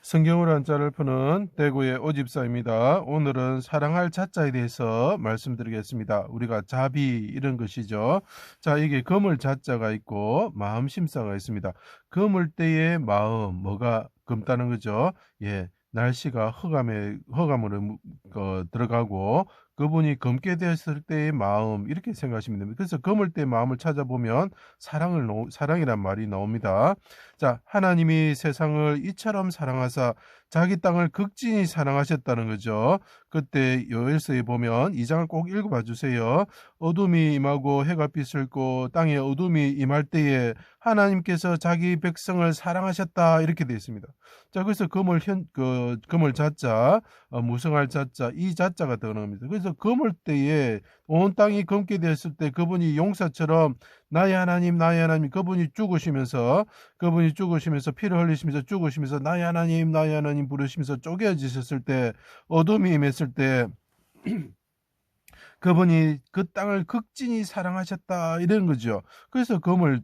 성경으로 한자를 푸는 대구의 오집사입니다. 오늘은 사랑할 자자에 대해서 말씀드리겠습니다. 우리가 자비 이런 것이죠. 자, 이게 검을 자자가 있고 마음 심사가 있습니다. 검을 때의 마음 뭐가 검다는 거죠. 예. 날씨가 허감으로 들어가고 그분이 검게 되었을 때의 마음 이렇게 생각하시면 됩니다. 그래서 검을 때의 마음을 찾아보면 사랑이란 말이 나옵니다. 자, 하나님이 세상을 이처럼 사랑하사 자기 땅을 극진히 사랑하셨다는 거죠. 그때 요엘서에 보면 2장을 꼭 읽어봐 주세요. 어둠이 임하고 해가 빛을 고 땅에 어둠이 임할 때에 하나님께서 자기 백성을 사랑하셨다 이렇게 되어 있습니다. 자, 그래서 금을 자자, 무성할 자자, 이 자자가 들어가는 겁니다. 그래서 금을 때에 온 땅이 검게 되었을 때 그분이 용사처럼 나의 하나님, 나의 하나님, 그분이 죽으시면서 피를 흘리시면서 죽으시면서 나의 하나님 부르시면서 쪼개지셨을 때 어둠이 임했을 때 그분이 그 땅을 극진히 사랑하셨다 이런 거죠. 그래서 금을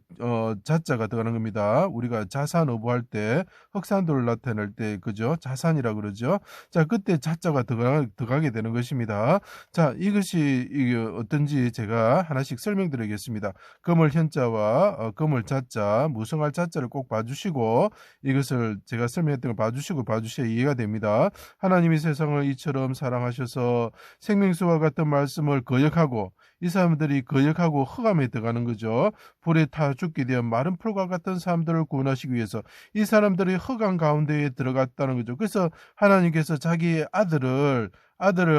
자자가 들어가는 겁니다. 우리가 자산 어부할 때 흑산도를 나타낼 때 그죠? 자산이라 그러죠. 자, 그때 자자가 들어가게 되는 것입니다. 자, 이것이 이게 어떤지 제가 하나씩 설명드리겠습니다. 금을 현자와 금을 자자, 무성할 자자를 꼭 봐주시고 이것을 제가 설명했던 걸 봐주셔야 이해가 됩니다. 하나님이 세상을 이처럼 사랑하셔서 생명수와 같은 말씀을 거역하고 이 사람들이 거역하고 흑암에 들어가는 거죠. 불에 타 죽게 되어 마른 풀과 같은 사람들을 구원하시기 위해서 이 사람들이 흑암 가운데에 들어갔다는 거죠. 그래서 하나님께서 자기의 아들을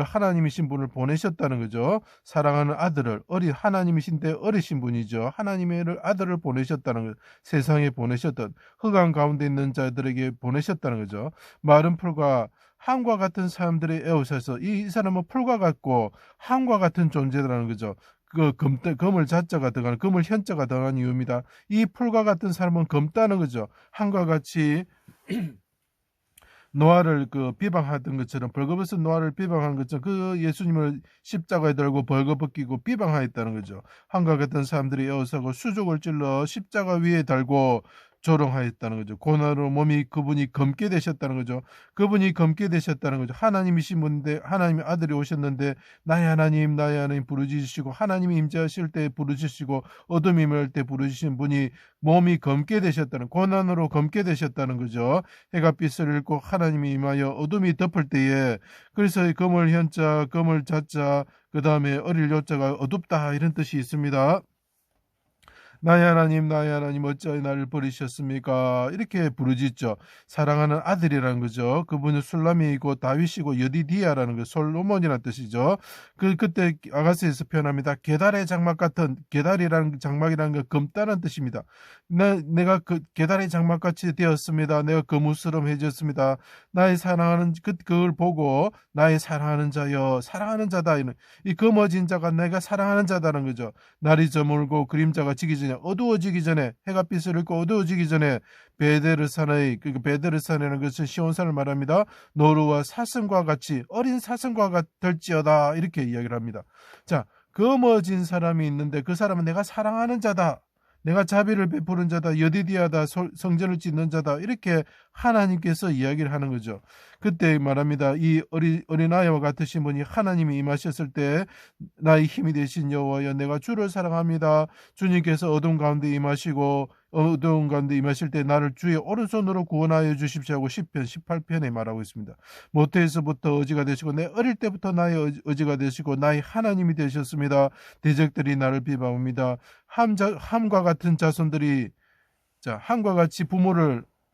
하나님이신 분을 보내셨다는 거죠. 사랑하는 아들을 하나님이신데 어리신 분이죠. 하나님의 아들을 보내셨다는 거죠. 세상에 보내셨던 흑암 가운데 있는 자들에게 보내셨다는 거죠. 마른 풀과 함과 같은 사람들의 에워싸서 이 사람은 풀과 같고 함과 같은 존재라는 거죠. 금을 자자가 들어가는 금을 현자가 들어가는 이유입니다. 이 풀과 같은 사람은 검다는 거죠. 함과 같이 노아를 비방하던 것처럼 벌거벗은 노아를 비방한 것처럼 그 예수님을 십자가에 달고 벌거벗기고 비방하였다는 거죠. 함과 같은 사람들이 에워싸고 수족을 찔러 십자가 위에 달고 조롱하였다는 거죠. 고난으로 몸이 그분이 검게 되셨다는 거죠. 그분이 검게 되셨다는 거죠. 하나님이신 분인데 하나님의 아들이 오셨는데 나의 하나님 부르짖으시고 하나님이 임재하실 때 부르짖으시고 어둠이 임할 때 부르짖으신 분이 몸이 검게 되셨다는 고난으로 검게 되셨다는 거죠. 해가 빛을 잃고 하나님이 임하여 어둠이 덮을 때에 그래서 검을 현자 검을 자자 그 다음에 어릴 요자가 어둡다 이런 뜻이 있습니다. 나의 하나님 어찌하여 나를 버리셨습니까? 이렇게 부르짖죠. 사랑하는 아들이라는 거죠. 그분은 술람이고 다윗이고 여디디아라는 거 솔로몬이라는 뜻이죠. 그때 아가스에서 표현합니다. 게달의 장막 같은 게달이라는 장막이라는 거 검다는 뜻입니다. 내가 그 게달의 장막같이 되었습니다. 내가 거무스름해졌습니다. 나의 사랑하는 그걸 보고 나의 사랑하는 자여 사랑하는 자다 이 검어진 자가 내가 사랑하는 자다는 거죠. 날이 저물고 그림자가 지기 전에 어두워지기 전에 해가 빛을 잃고 어두워지기 전에 베데르산이라는 것은 시온산을 말합니다. 노루와 사슴과 같이 어린 사슴과 될지어다 이렇게 이야기를 합니다. 자, 검어진 사람이 있는데 그 사람은 내가 사랑하는 자다. 내가 자비를 베푸는 자다. 여디디아다. 성전을 짓는 자다. 이렇게 하나님께서 이야기를 하는 거죠. 그때 말합니다. 이 어린아이와 같으신 분이 하나님이 임하셨을 때 나의 힘이 되신 여호와여 내가 주를 사랑합니다. 주님께서 어둠 가운데 임하실 때 나를 주의 오른손으로 구원하여 주십시오 하고 시편 18편에 말하고 있습니다. 모태에서부터 의지가 되시고 내 어릴 때부터 나의 의지가 되시고 나의 하나님이 되셨습니다. 대적들이 나를 비방합니다. 함과 같은 자손들이 함과 같이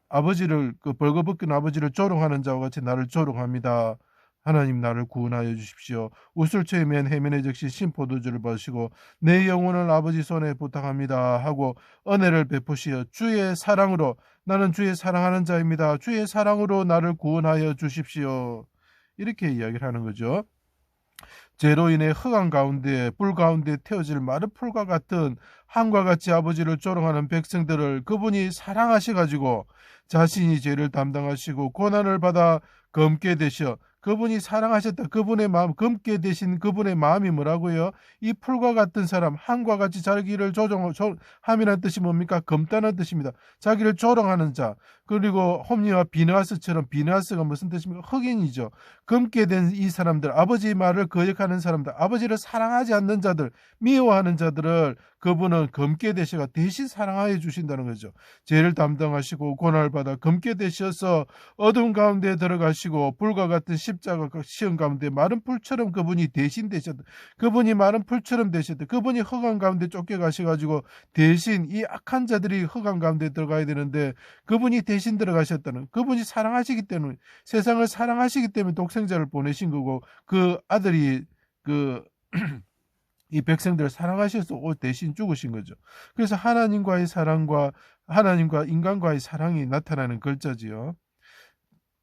아버지를 벌거벗긴 아버지를 조롱하는 자와 같이 나를 조롱합니다. 하나님 나를 구원하여 주십시오. 우슬초에 맨 해면에 적신 신포도주를 버시고 내 영혼을 아버지 손에 부탁합니다 하고 은혜를 베푸시어 주의 사랑으로 나는 주의 사랑하는 자입니다. 주의 사랑으로 나를 구원하여 주십시오. 이렇게 이야기를 하는 거죠. 죄로 인해 흑암 가운데 불 가운데 태워질 마른 풀과 같은 함과 같이 아버지를 조롱하는 백성들을 그분이 사랑하셔가지고 자신이 죄를 담당하시고 고난을 받아 검게 되셔 그분이 사랑하셨다. 그분의 마음, 검게 되신 그분의 마음이 뭐라고요? 이 풀과 같은 사람, 함과 같이 자기를 함이라는 뜻이 뭡니까? 검다는 뜻입니다. 자기를 조롱하는 자. 그리고 홈리와 비느하스처럼, 비느하스가 무슨 뜻입니까? 흑인이죠. 검게 된 이 사람들, 아버지 말을 거역하는 사람들, 아버지를 사랑하지 않는 자들, 미워하는 자들을 그분은 검게 되셔가 대신 사랑하여 주신다는 거죠. 죄를 담당하시고 고난을 받아 검게 되셔서 어둠 가운데 들어가시고 불과 같은 십자가 시험 가운데 마른 풀처럼 그분이 대신 되셨다. 그분이 마른 풀처럼 되셨다. 그분이 흑암 가운데 쫓겨가셔가지고 대신 이 악한 자들이 흑암 가운데 들어가야 되는데 그분이 대신 들어가셨다는, 그분이 사랑하시기 때문에, 세상을 사랑하시기 때문에 독생자를 보내신 거고, 그 아들이 이 백성들을 사랑하셔서 대신 죽으신 거죠. 그래서 하나님과의 사랑과 하나님과 인간과의 사랑이 나타나는 글자지요.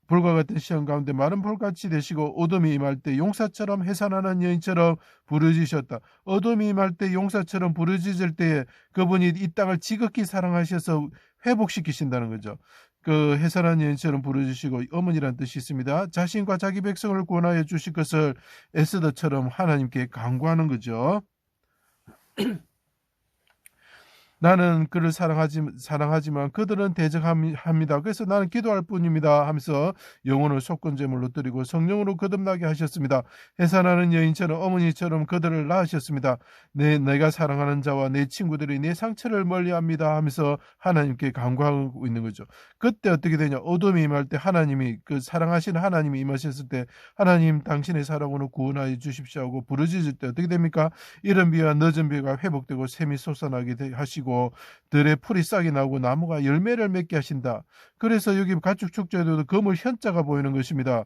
불과 같은 시험 가운데 마른 불같이 되시고 어둠이 임할 때 용사처럼 해산하는 여인처럼 부르짖으셨다. 어둠이 임할 때 용사처럼 부르짖을 때에 그분이 이 땅을 지극히 사랑하셔서 회복시키신다는 거죠. 그 해산한 여인처럼 부르짖으시고, 어머니란 뜻이 있습니다. 자신과 자기 백성을 구원하여 주실 것을 에스더처럼 하나님께 간구하는 거죠. 나는 그를 사랑하지만 그들은 대적합니다. 그래서 나는 기도할 뿐입니다 하면서 영혼을 속건제물로 드리고 성령으로 거듭나게 하셨습니다. 해산하는 여인처럼 어머니처럼 그들을 낳으셨습니다. 내가 사랑하는 자와 내 친구들이 내 상처를 멀리합니다 하면서 하나님께 간구하고 있는 거죠. 그때 어떻게 되냐? 어둠이 임할 때 하나님이, 그 사랑하시는 하나님이 임하셨을 때 하나님 당신의 사랑으로 구원하여 주십시오 하고 부르짖을 때 어떻게 됩니까? 이른 비와 늦은 비가 회복되고 샘이 솟아나게 하시고 들에 풀이 싹이 나고 나무가 열매를 맺게 하신다. 그래서 여기 가축 축제에도 검을 현자가 보이는 것입니다.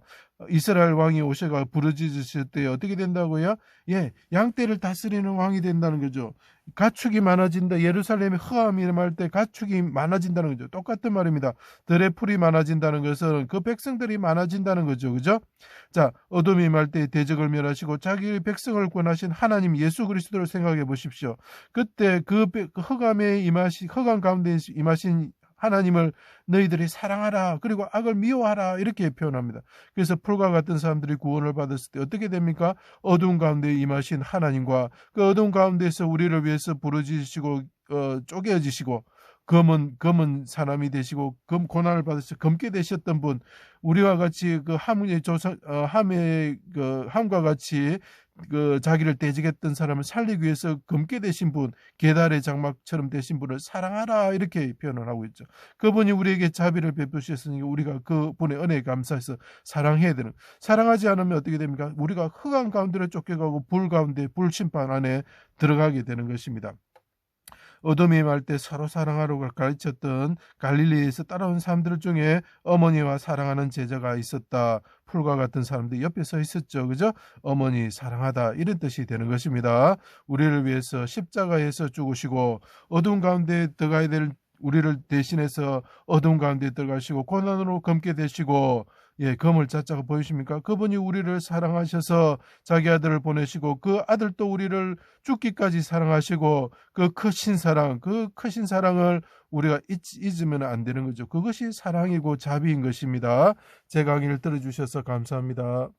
이스라엘 왕이 오셔가 부르짖으실 때 어떻게 된다고요? 예, 양떼를 다스리는 왕이 된다는 거죠. 가축이 많아진다. 예루살렘에 흑암이 임할 때 가축이 많아진다는 거죠. 똑같은 말입니다. 들에 풀이 많아진다는 것은 그 백성들이 많아진다는 거죠. 그죠? 자, 어둠이 임할 때 대적을 멸하시고 자기 백성을 구원하신 하나님 예수 그리스도를 생각해 보십시오. 그때 그 흑암에 흑암 가운데 임하신 하나님을 너희들이 사랑하라, 그리고 악을 미워하라, 이렇게 표현합니다. 그래서 풀과 같은 사람들이 구원을 받았을 때 어떻게 됩니까? 어두운 가운데 임하신 하나님과 그 어두운 가운데서 우리를 위해서 부르짖으시고 쪼개어지시고 검은 사람이 되시고 고난을 받으셔 검게 되셨던 분, 우리와 같이 그 함의 함과 같이 그 자기를 대적했던 사람을 살리기 위해서 검게 되신 분, 계달의 장막처럼 되신 분을 사랑하라, 이렇게 표현을 하고 있죠. 그분이 우리에게 자비를 베푸셨으니까 우리가 그분의 은혜에 감사해서 사랑해야 되는. 사랑하지 않으면 어떻게 됩니까? 우리가 흑암 가운데로 쫓겨가고 불 가운데, 불 심판 안에 들어가게 되는 것입니다. 어둠이 임할 때 서로 사랑하라고 가르쳤던 갈릴리에서 따라온 사람들 중에 어머니와 사랑하는 제자가 있었다. 풀과 같은 사람들이 옆에 서 있었죠. 그죠? 어머니 사랑하다, 이런 뜻이 되는 것입니다. 우리를 위해서 십자가에서 죽으시고 어둠 가운데 들어가야 될 우리를 대신해서 어둠 가운데 들어가시고 고난으로 검게 되시고, 예, 검을 자자가 보이십니까? 그분이 우리를 사랑하셔서 자기 아들을 보내시고 그 아들도 우리를 죽기까지 사랑하시고 그 크신 사랑을 우리가 잊으면 안 되는 거죠. 그것이 사랑이고 자비인 것입니다. 제 강의를 들어주셔서 감사합니다.